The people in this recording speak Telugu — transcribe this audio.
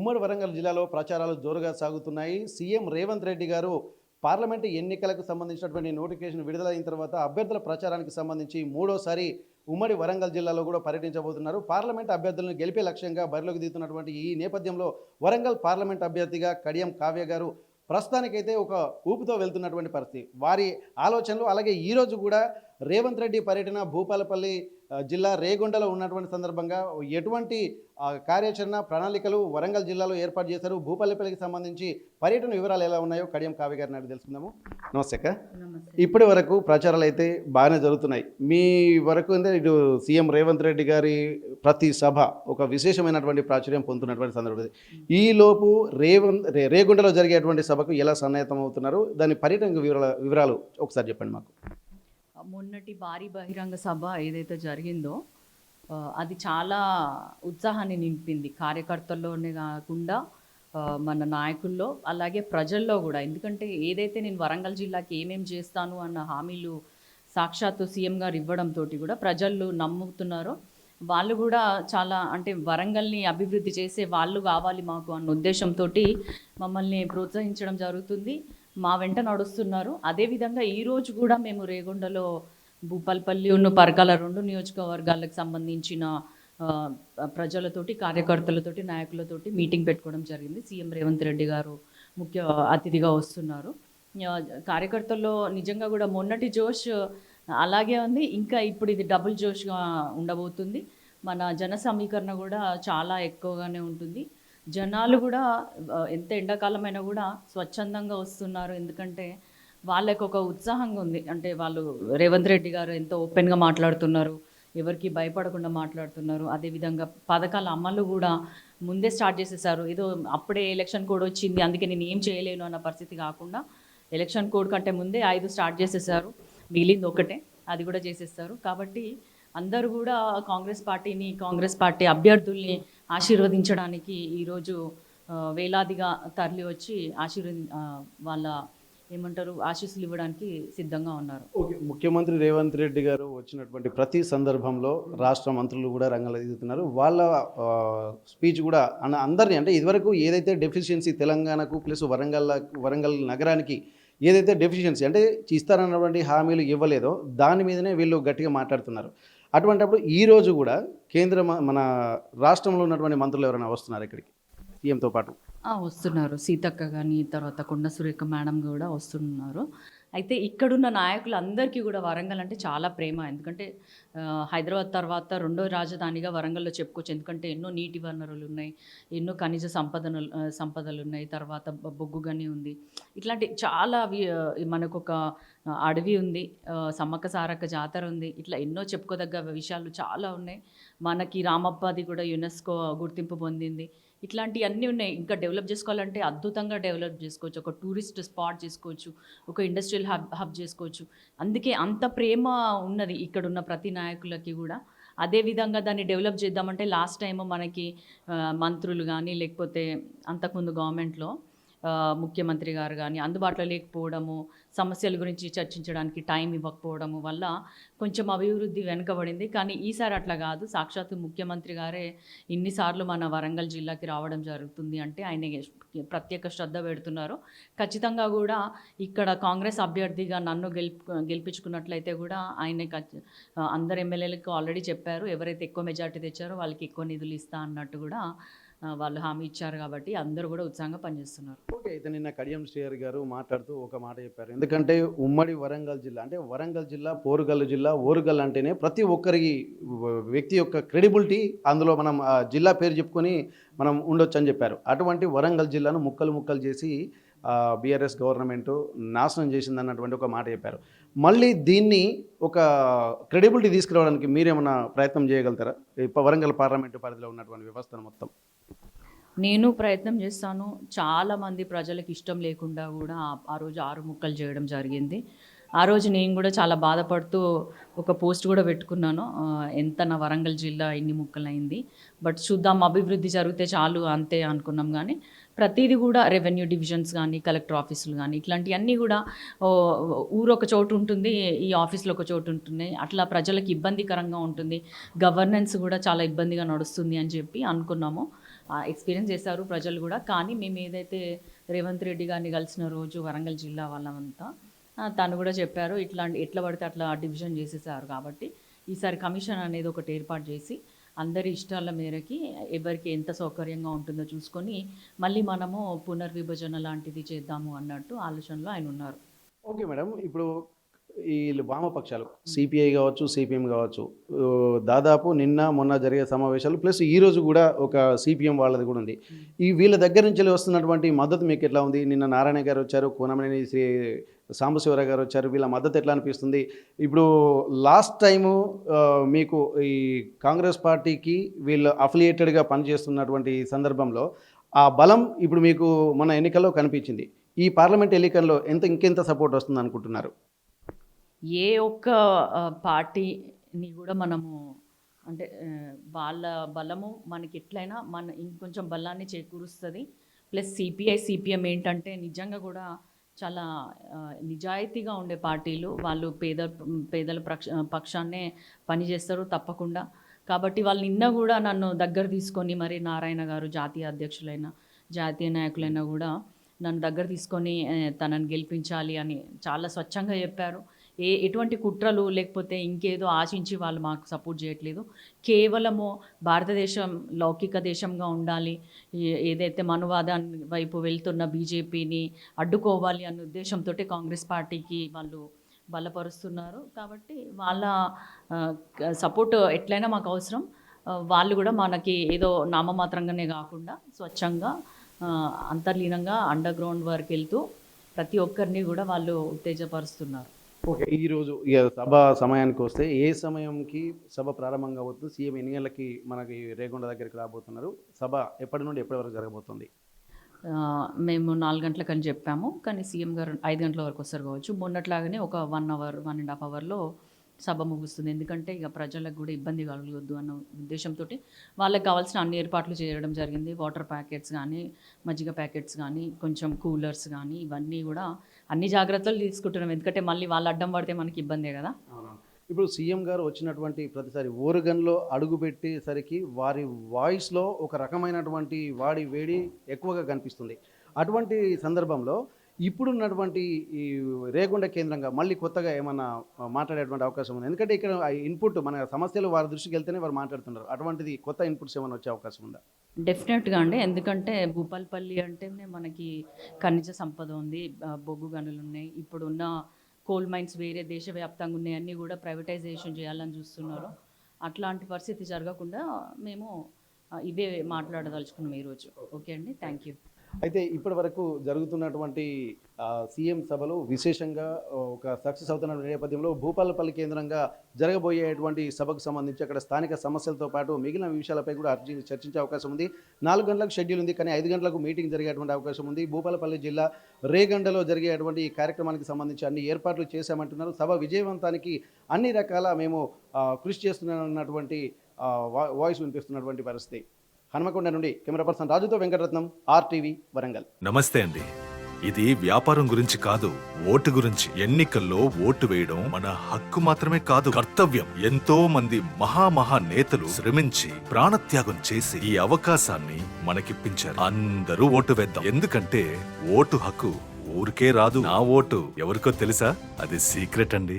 ఉమ్మడి వరంగల్ జిల్లాలో ప్రచారాలు జోరుగా సాగుతున్నాయి. సీఎం రేవంత్ రెడ్డి గారు పార్లమెంటు ఎన్నికలకు సంబంధించినటువంటి నోటిఫికేషన్ విడుదలైన తర్వాత అభ్యర్థుల ప్రచారానికి సంబంధించి మూడోసారి ఉమ్మడి వరంగల్ జిల్లాలో కూడా పర్యటించబోతున్నారు. పార్లమెంట్ అభ్యర్థులను గెలిపే లక్ష్యంగా బరిలోకి దిగుతున్నటువంటి ఈ నేపథ్యంలో వరంగల్ పార్లమెంట్ అభ్యర్థిగా కడియం కావ్య గారు ప్రస్తుతానికైతే ఒక ఊపుతో వెళ్తున్నటువంటి పరిస్థితి. వారి ఆలోచనలు అలాగే ఈరోజు కూడా రేవంత్ రెడ్డి పర్యటన భూపాలపల్లి జిల్లా రేగొండలో ఉన్నటువంటి సందర్భంగా ఎటువంటి కార్యాచరణ ప్రణాళికలు వరంగల్ జిల్లాలో ఏర్పాటు చేశారు, భూపాలపల్లికి సంబంధించి పర్యటన వివరాలు ఎలా ఉన్నాయో కడియం కావ్య గారిని అడిగి తెలుసుకుందాము. నమస్తే అక్క. ఇప్పటి వరకు ప్రచారాలు అయితే బాగానే జరుగుతున్నాయి. మీ వరకు అంటే ఇటు సీఎం రేవంత్ రెడ్డి గారి ప్రతి సభ ఒక విశేషమైనటువంటి ప్రాచుర్యం పొందుతున్నటువంటి సందర్భం. ఈలోపు రేగొండలో జరిగేటువంటి సభకు ఎలా సన్నిహితం అవుతున్నారు, దాని పర్యటన వివరాలు ఒకసారి చెప్పండి మాకు. మొన్నటి భారీ బహిరంగ సభ ఏదైతే జరిగిందో అది చాలా ఉత్సాహాన్ని నింపింది. కార్యకర్తల్లోనే కాకుండా మన నాయకుల్లో అలాగే ప్రజల్లో కూడా. ఎందుకంటే ఏదైతే నేను వరంగల్ జిల్లాకి ఏమేం చేస్తాను అన్న హామీలు సాక్షాత్తు సీఎం గారు ఇవ్వడంతో కూడా ప్రజలు నమ్ముతున్నారో వాళ్ళు కూడా చాలా అంటే వరంగల్ని అభివృద్ధి చేసే వాళ్ళు కావాలి మాకు అన్న ఉద్దేశంతో మమ్మల్ని ప్రోత్సహించడం జరుగుతుంది. మా వెంట నడుస్తున్నారు. అదేవిధంగా ఈరోజు కూడా మేము రేగొండలో భూపాలపల్లి పరకాల 2 నియోజకవర్గాలకు సంబంధించిన ప్రజలతోటి కార్యకర్తలతోటి నాయకులతోటి మీటింగ్ పెట్టుకోవడం జరిగింది. సీఎం రేవంత్ రెడ్డి గారు ముఖ్య అతిథిగా వస్తున్నారు. కార్యకర్తల్లో నిజంగా కూడా మొన్నటి జోష్ అలాగే ఉంది. ఇంకా ఇప్పుడు ఇది డబుల్ జోష్గా ఉండబోతుంది. మన జన సమీకరణ కూడా చాలా ఎక్కువగానే ఉంటుంది. జనాలు కూడా ఎంత ఎండాకాలమైనా కూడా స్వచ్ఛందంగా వస్తున్నారు. ఎందుకంటే వాళ్ళకు ఒక ఉత్సాహంగా ఉంది. అంటే వాళ్ళు రేవంత్ రెడ్డి గారు ఎంతో ఓపెన్గా మాట్లాడుతున్నారు, ఎవరికి భయపడకుండా మాట్లాడుతున్నారు. అదేవిధంగా పథకాల అమలు కూడా ముందే స్టార్ట్ చేసేసారు. ఏదో అప్పుడే ఎలక్షన్ కోడ్ వచ్చింది అందుకే నేను ఏం చేయలేను అన్న పరిస్థితి కాకుండా ఎలక్షన్ కోడ్ కంటే ముందే 5 స్టార్ట్ చేసేసారు. మిగిలింది ఒకటే, అది కూడా చేసేస్తారు. కాబట్టి అందరూ కూడా కాంగ్రెస్ పార్టీ అభ్యర్థుల్ని ఆశీర్వదించడానికి ఈరోజు వేలాదిగా తరలి వచ్చి వాళ్ళ ఆశీస్సులు ఇవ్వడానికి సిద్ధంగా ఉన్నారు. ఓకే, ముఖ్యమంత్రి రేవంత్ రెడ్డి గారు వచ్చినటువంటి ప్రతి సందర్భంలో రాష్ట్ర మంత్రులు కూడా రంగంలో దిగుతున్నారు. వాళ్ళ స్పీచ్ కూడా అందరినీ అంటే ఇదివరకు ఏదైతే డెఫిషియన్సీ తెలంగాణకు ప్లస్ వరంగల్ నగరానికి ఏదైతే డెఫిషియన్సీ అంటే ఇస్తారన్నటువంటి హామీలు ఇవ్వలేదో దాని మీదనే వీళ్ళు గట్టిగా మాట్లాడుతున్నారు. అటువంటిప్పుడు ఈరోజు కూడా మన రాష్ట్రంలో ఉన్నటువంటి మంత్రులు ఎవరైనా వస్తున్నారు ఇక్కడికి సీఎంతో పాటు? వస్తున్నారు. సీతక్క కానీ తర్వాత కొండ సురేఖ మేడం కూడా వస్తున్నారు. అయితే ఇక్కడున్న నాయకులు అందరికీ కూడా వరంగల్ అంటే చాలా ప్రేమ. ఎందుకంటే హైదరాబాద్ తర్వాత 2వ రాజధానిగా వరంగల్లో చెప్పుకోవచ్చు. ఎందుకంటే ఎన్నో నీటి వనరులు ఉన్నాయి, ఎన్నో ఖనిజ సంపదలు ఉన్నాయి, తర్వాత బొగ్గు గని ఉంది. ఇట్లాంటి చాలా మనకు ఒక అడవి ఉంది, సమ్మక్క సారక్క జాతర ఉంది. ఇట్లా ఎన్నో చెప్పుకోదగ్గ విషయాలు చాలా ఉన్నాయి. మనకి రామప్పది కూడా యునెస్కో గుర్తింపు పొందింది. ఇట్లాంటివన్నీ ఉన్నాయి. ఇంకా డెవలప్ చేసుకోవాలంటే అద్భుతంగా డెవలప్ చేసుకోవచ్చు. ఒక టూరిస్ట్ స్పాట్ చేసుకోవచ్చు, ఒక ఇండస్ట్రియల్ హబ్ చేసుకోవచ్చు. అందుకే అంత ప్రేమ ఉన్నది ఇక్కడున్న ప్రతి నాయకులకి కూడా. అదేవిధంగా దాన్ని డెవలప్ చేద్దామంటే లాస్ట్ టైం మనకి మంత్రులు కానీ లేకపోతే అంతకుముందు గవర్నమెంట్లో ముఖ్యమంత్రి గారు కానీ అందుబాటులో లేకపోవడము, సమస్యల గురించి చర్చించడానికి టైం ఇవ్వకపోవడము వల్ల కొంచెం అభివృద్ధి వెనుకబడింది. కానీ ఈసారి అట్లా కాదు. సాక్షాత్తు ముఖ్యమంత్రి గారే ఇన్నిసార్లు మన వరంగల్ జిల్లాకి రావడం జరుగుతుంది అంటే ఆయన ప్రత్యేక శ్రద్ధ పెడుతున్నారు. ఖచ్చితంగా కూడా ఇక్కడ కాంగ్రెస్ అభ్యర్థిగా నన్ను గెలిపించుకున్నట్లయితే కూడా ఆయన అందరు ఎమ్మెల్యేలకు ఆల్రెడీ చెప్పారు, ఎవరైతే ఎక్కువ మెజార్టీ తెచ్చారో వాళ్ళకి ఎక్కువ నిధులు ఇస్తా అన్నట్టు కూడా వాళ్ళు హామీ ఇచ్చారు. కాబట్టి అందరూ కూడా ఉత్సాహంగా పనిచేస్తున్నారు. ఓకే, అయితే నిన్న కడియం శ్రీహరి గారు మాట్లాడుతూ ఒక మాట చెప్పారు. ఎందుకంటే ఉమ్మడి వరంగల్ జిల్లా అంటే వరంగల్ జిల్లా, పోరుగల్లు జిల్లా, ఓరుగల్ అంటేనే ప్రతి ఒక్కరి వ్యక్తి యొక్క క్రెడిబిలిటీ అందులో మనం జిల్లా పేరు చెప్పుకొని మనం ఉండొచ్చు అని చెప్పారు. అటువంటి వరంగల్ జిల్లాను ముక్కలు చేసి బీఆర్ఎస్ గవర్నమెంట్ నాశనం చేసింది అన్నటువంటి ఒక మాట చెప్పారు. మళ్ళీ దీన్ని ఒక క్రెడిబిలిటీ తీసుకురావడానికి మీరేమైనా ప్రయత్నం చేయగలుగుతారా వరంగల్ పార్లమెంటు పరిధిలో ఉన్నటువంటి వ్యవస్థను మొత్తం? నేను ప్రయత్నం చేస్తాను. చాలామంది ప్రజలకు ఇష్టం లేకుండా కూడా ఆ రోజు 6 ముక్కలు చేయడం జరిగింది. ఆ రోజు నేను కూడా చాలా బాధపడుతూ ఒక పోస్ట్ కూడా పెట్టుకున్నాను, ఎంత నా వరంగల్ జిల్లా ఎన్ని ముక్కలైంది, బట్ చూద్దాం అభివృద్ధి జరిగితే చాలు అంతే అనుకున్నాం. కానీ ప్రతిదీ కూడా రెవెన్యూ డివిజన్స్ కానీ కలెక్టర్ ఆఫీసులు కానీ ఇట్లాంటివన్నీ కూడా ఊరు ఒక చోటు ఉంటుంది, ఈ ఆఫీస్లో ఒక చోటు ఉంటుంది, అట్లా ప్రజలకు ఇబ్బందికరంగా ఉంటుంది, గవర్నెన్స్ కూడా చాలా ఇబ్బందిగా నడుస్తుంది అని చెప్పి అనుకున్నాము. ఎక్స్పీరియన్స్ చేశారు ప్రజలు కూడా. కానీ మేము ఏదైతే రేవంత్ రెడ్డి గారిని కలిసిన రోజు వరంగల్ జిల్లా వాళ్ళంతా తను కూడా చెప్పారు, ఎట్లా పడితే అట్లా డివిజన్ చేసేసారు కాబట్టి ఈసారి కమిషన్ అనేది ఒకటి ఏర్పాటు చేసి అందరి ఇష్టాల మేరకి ఎవరికి ఎంత సౌకర్యంగా ఉంటుందో చూసుకొని మళ్ళీ మనము పునర్విభజన లాంటిది చేద్దాము అన్నట్టు ఆలోచనలో ఆయన ఉన్నారు. ఓకే మేడం, ఇప్పుడు ఈ వామపక్షాలు సిపిఐ కావచ్చు, సిపిఎం కావచ్చు, దాదాపు నిన్న మొన్న జరిగే సమావేశాలు ప్లస్ ఈ రోజు కూడా ఒక సిపిఎం వాళ్ళది కూడా ఉంది. ఈ వీళ్ళ దగ్గర నుంచి వస్తున్నటువంటి మద్దతు మీకు ఎట్లా ఉంది? నిన్న నారాయణ గారు వచ్చారు, కోనమనేని శ్రీ సాంబశివరావు గారు వచ్చారు, వీళ్ళ మద్దతు ఎట్లా అనిపిస్తుంది? ఇప్పుడు లాస్ట్ టైము మీకు ఈ కాంగ్రెస్ పార్టీకి వీళ్ళు అఫిలియేటెడ్గా పనిచేస్తున్నటువంటి సందర్భంలో ఆ బలం ఇప్పుడు మీకు మన ఎన్నికల్లో కనిపించింది. ఈ పార్లమెంట్ ఎన్నికల్లో ఇంకెంత సపోర్ట్ వస్తుంది అనుకుంటున్నారు? ఏ ఒక్క పార్టీని కూడా మనము అంటే వాళ్ళ బలము మనకి ఎట్లయినా ఇంకొంచెం బలాన్ని చేకూరుస్తుంది. ప్లస్ సిపిఐ సిపిఎం ఏంటంటే నిజంగా కూడా చాలా నిజాయితీగా ఉండే పార్టీలు. వాళ్ళు పేదల పక్షాన్నే పనిచేస్తారు తప్పకుండా. కాబట్టి వాళ్ళు నిన్న కూడా నన్ను దగ్గర తీసుకొని మరి నారాయణ గారు జాతీయ అధ్యక్షులైన జాతీయ నాయకులైనా కూడా నన్ను దగ్గర తీసుకొని తనని గెలిపించాలి అని చాలా స్వచ్ఛంగా చెప్పారు. ఎటువంటి కుట్రలు లేకపోతే ఇంకేదో ఆశించి వాళ్ళు మాకు సపోర్ట్ చేయట్లేదు. కేవలము భారతదేశం లౌకిక దేశంగా ఉండాలి, ఏదైతే మనువాదాన్ని వైపు వెళ్తున్న బీజేపీని అడ్డుకోవాలి అన్న ఉద్దేశంతో కాంగ్రెస్ పార్టీకి వాళ్ళు బలపరుస్తున్నారు. కాబట్టి వాళ్ళ సపోర్ట్ ఎట్లయినా మాకు అవసరం. వాళ్ళు కూడా మనకి ఏదో నామమాత్రంగానే కాకుండా స్వచ్ఛంగా అంతర్లీనంగా అండర్ గ్రౌండ్ వరకు వెళ్తూ ప్రతి ఒక్కరిని కూడా వాళ్ళు ఉత్తేజపరుస్తున్నారు. ఓకే, ఈరోజు సభ సమయానికి వస్తే ఏ సమయంకి సభ ప్రారంభంగా అవుతుంది? సీఎం ఎన్ని గంటలకి మనకి రేగొండ దగ్గరికి రాబోతున్నారు? సభ ఎప్పటి నుండి ఎప్పటి వరకు జరగబోతుంది? మేము 4 గంటలకని చెప్పాము, కానీ సీఎం గారు 5 గంటల వరకు వస్తారు కావచ్చు. మొన్నట్లాగానే ఒక 1 అవర్ 1.5 అవర్లో సభ ముగుస్తుంది. ఎందుకంటే ఇక ప్రజలకు కూడా ఇబ్బంది కలగొద్దు అన్న ఉద్దేశంతో వాళ్ళకి కావాల్సిన అన్ని ఏర్పాట్లు చేయడం జరిగింది. వాటర్ ప్యాకెట్స్ కానీ, మజ్జిగ ప్యాకెట్స్ కానీ, కొంచెం కూలర్స్ కానీ, ఇవన్నీ కూడా అన్ని జాగ్రత్తలు తీసుకుంటున్నాం. ఎందుకంటే మళ్ళీ వాళ్ళు అడ్డం పడితే మనకి ఇబ్బందే కదా. ఇప్పుడు సీఎం గారు వచ్చినటువంటి ప్రతిసారి ఓరుగన్లో అడుగుపెట్టేసరికి వారి వాయిస్లో ఒక రకమైనటువంటి వాడి వేడి ఎక్కువగా కనిపిస్తుంది. అటువంటి సందర్భంలో ఇప్పుడున్నటువంటి ఈ రేగొండ కేంద్రంగా మళ్ళీ కొత్తగా ఏమన్నా మాట్లాడేటువంటి అవకాశం ఉంది? ఎందుకంటే ఇక్కడ ఇన్పుట్ మన సమస్యలు వారి దృష్టికి వెళ్తేనే వారు మాట్లాడుతున్నారు. అటువంటిది కొత్త ఇన్పుట్స్ ఏమైనా వచ్చే అవకాశం ఉందా? డెఫినెట్గా అండి. ఎందుకంటే భూపాలపల్లి అంటేనే మనకి ఖనిజ సంపద ఉంది, బొగ్గు గనులు ఉన్నాయి. ఇప్పుడున్న కోల్ మైన్స్ వేరే దేశవ్యాప్తంగా ఉన్నాయి, అన్నీ కూడా ప్రైవేటైజేషన్ చేయాలని చూస్తున్నారు. అట్లాంటి పరిస్థితి జరగకుండా మేము ఇవే మాట్లాడదలుచుకున్నాం ఈరోజు. ఓకే అండి, థ్యాంక్ యూ. అయితే ఇప్పటి వరకు జరుగుతున్నటువంటి సీఎం సభలో విశేషంగా ఒక సక్సెస్ అవుతున్న నేపథ్యంలో భూపాలపల్లి కేంద్రంగా జరగబోయేటువంటి సభకు సంబంధించి అక్కడ స్థానిక సమస్యలతో పాటు మిగిలిన విషయాలపై కూడా చర్చించే అవకాశం ఉంది. 4 గంటలకు షెడ్యూల్ ఉంది, కానీ 5 గంటలకు మీటింగ్ జరిగేటువంటి అవకాశం ఉంది. భూపాలపల్లి జిల్లా రేగొండలో జరిగేటువంటి ఈ కార్యక్రమానికి సంబంధించి అన్ని ఏర్పాట్లు చేశామంటున్నారు. సభ విజయవంతానికి అన్ని రకాల మేము కృషి చేస్తున్నటువంటి వాయిస్ వినిపిస్తున్నటువంటి పరిస్థితి. హనుమకొండ నుండి కెమెరా పర్సన్ రాజుతో వెంకటరత్నం, RTV వరంగల్. నమస్తే అండి. ఇది వ్యాపారం గురించి కాదు, ఓటు గురించి. ఎన్నికల్లో ఓటు వేయడం మన హక్కు మాత్రమే కాదు, కర్తవ్యం. ఎంతో మంది మహా నేతలు శ్రమించి ప్రాణత్యాగం చేసి ఈ అవకాశాన్ని మనకిప్పించారు. అందరూ ఓటు వేద్దాం. ఎందుకంటే ఓటు హక్కు ఊరికే రాదు. నా ఓటు ఎవరికో తెలుసా? అది సీక్రెట్ అండి.